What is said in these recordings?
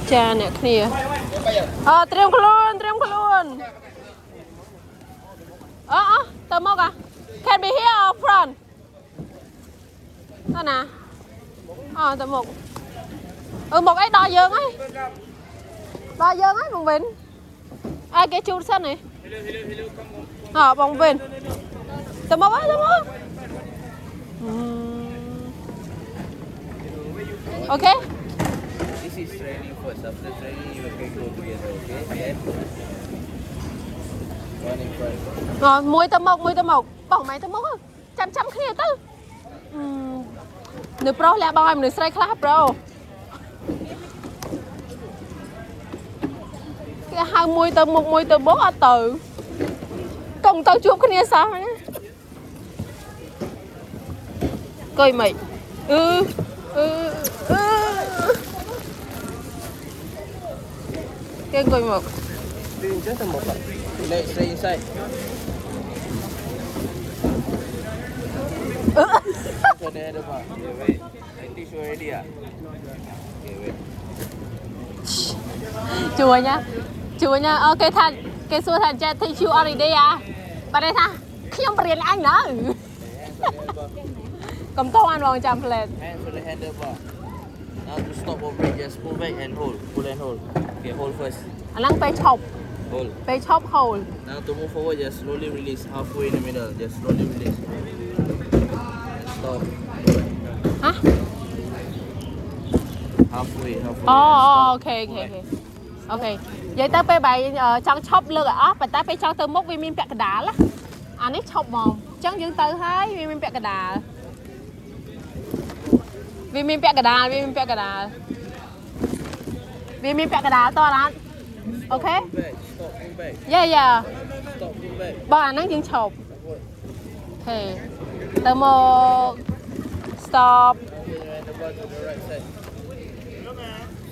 cha nè kia treo luôn tao mốc à can be here up front đó nè tao mốc một ấy đo dương ấy bông vịnh ai cái chú sân này bông vịnh tao mốc ok. This is training first. After training, you can go together, okay? One in front. Rồi, mùi tao một. Bỏng mày tao một chăm kia tư. Nửa pro lẹ bao em nửa straight clap bro. Cái hai mùi tao bốn ở từ. Công tao chụp cái này sao nhá. Coi mày. Cái coi một. Just a moment. Let's stay inside. So the other part. Okay, wait. I think you ready, ah? Okay, wait. Chùa nha. Ok thành. Cái xua thành cha thấy you already à. Bà đây tha. Không bền anh nữa. Cầm tô ăn vào chạm plate. Hands for the handlebar. Now to stop or break, just pull back and hold. Pull and hold. Okay, hold first. Anh đangไปchọc. Hold.ไปchop hold. Now to move forward, just slowly release. Halfway in the middle, just slowly release. Stop. Hả? Halfway. Ok. Vậy taoไปbài trong chop lược à? Bà ta phải cho tao mốc vì mình bẹt cái đá lá. Anh ấy chop mồm. Chẳng dừng tao thấy vì mình bẹt cái đá. Vì mình bẹt cái đá to lắm. Ok. Stop, pull back. Yeah. Stop, pull back. Bà anh đang dừng chop. Ok. Tao một. Stop. And the bar to the right side.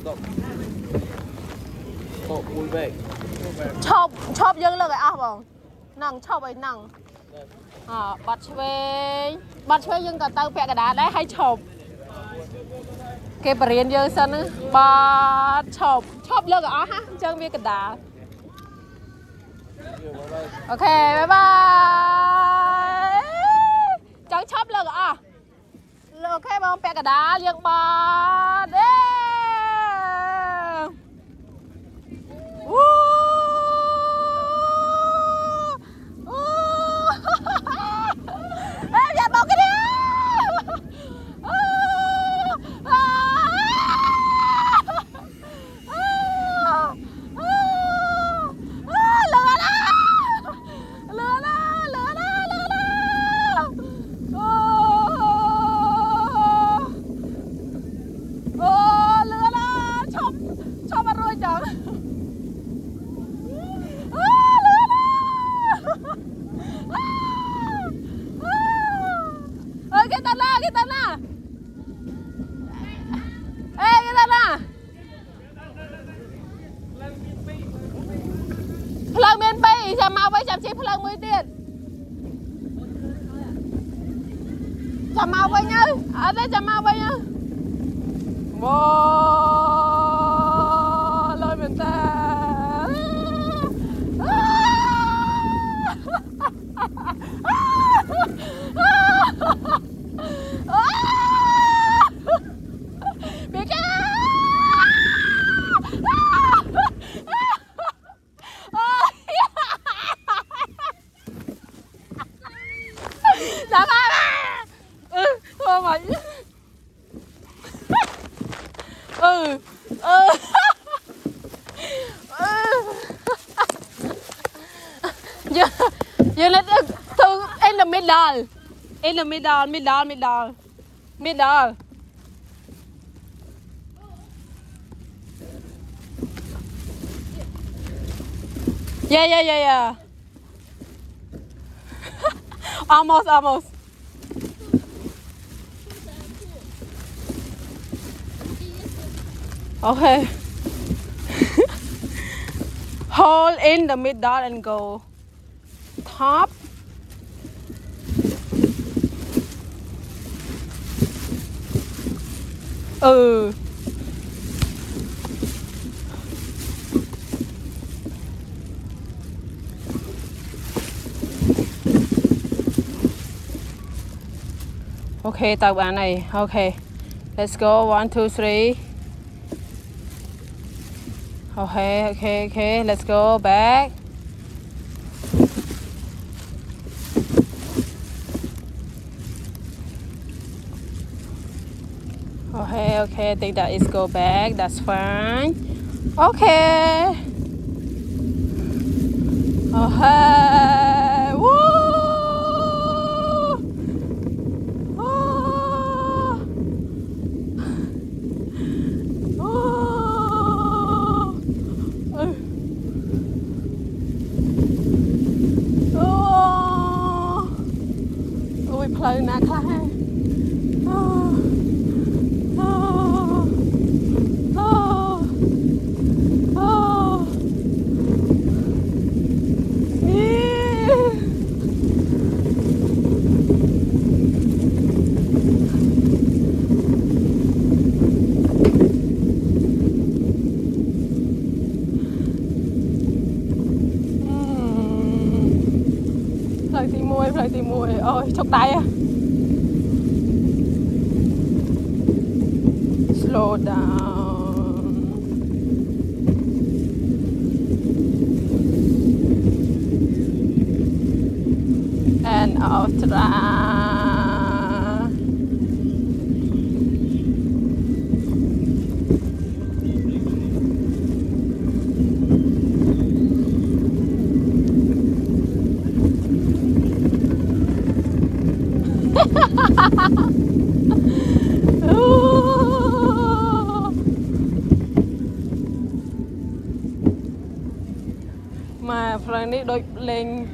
Stop. Stop, pull back. chop dừng lược à bông. Nâng chop ấy nâng. Bắt chơi dừng cả tao bẹt cái đá đấy hay chop. Cái bờ riêng dương sân á, ba chop lơ cả ha, chân vi cái đá. Ok, bye bye. Chẳng chop lơ cả. Ok, bông bẹt cái đá liêng ba. Đê. Ê, dạ bông cái đi. Chà mau với nhá. Ở đây chà mau với nhá. Wow, lôi mình ta. You let it to in the middle. In the middle. Yeah. Almost. Okay. Hold in the middle and go top. Ok, tao bán này. Ok. Let's go. 1, 2, 3. Okay. Let's go back. Okay. I think that is go back. That's fine. Okay. Okay. Woo! Oh. Oh. Oh. Ôi, play nè khá ha. Oh. Oh. Oh. Oh. Yeah. Play tí mùi. Ôi, chọc tay à. Slow down. And ultra. Mà play này đôi lên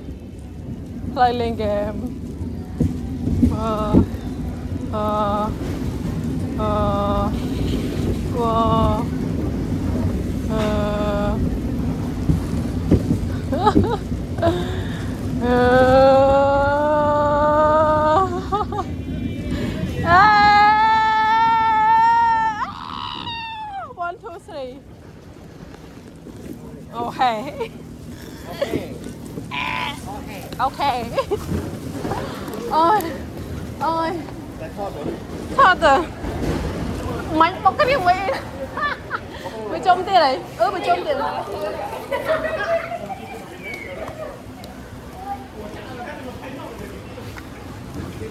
play lên game. Wow. One, two, three. Okay. Okay. Ôi. Thật à? Mày bóc cái miệng mày. Mày trông tiền này. Mày trông tiền này.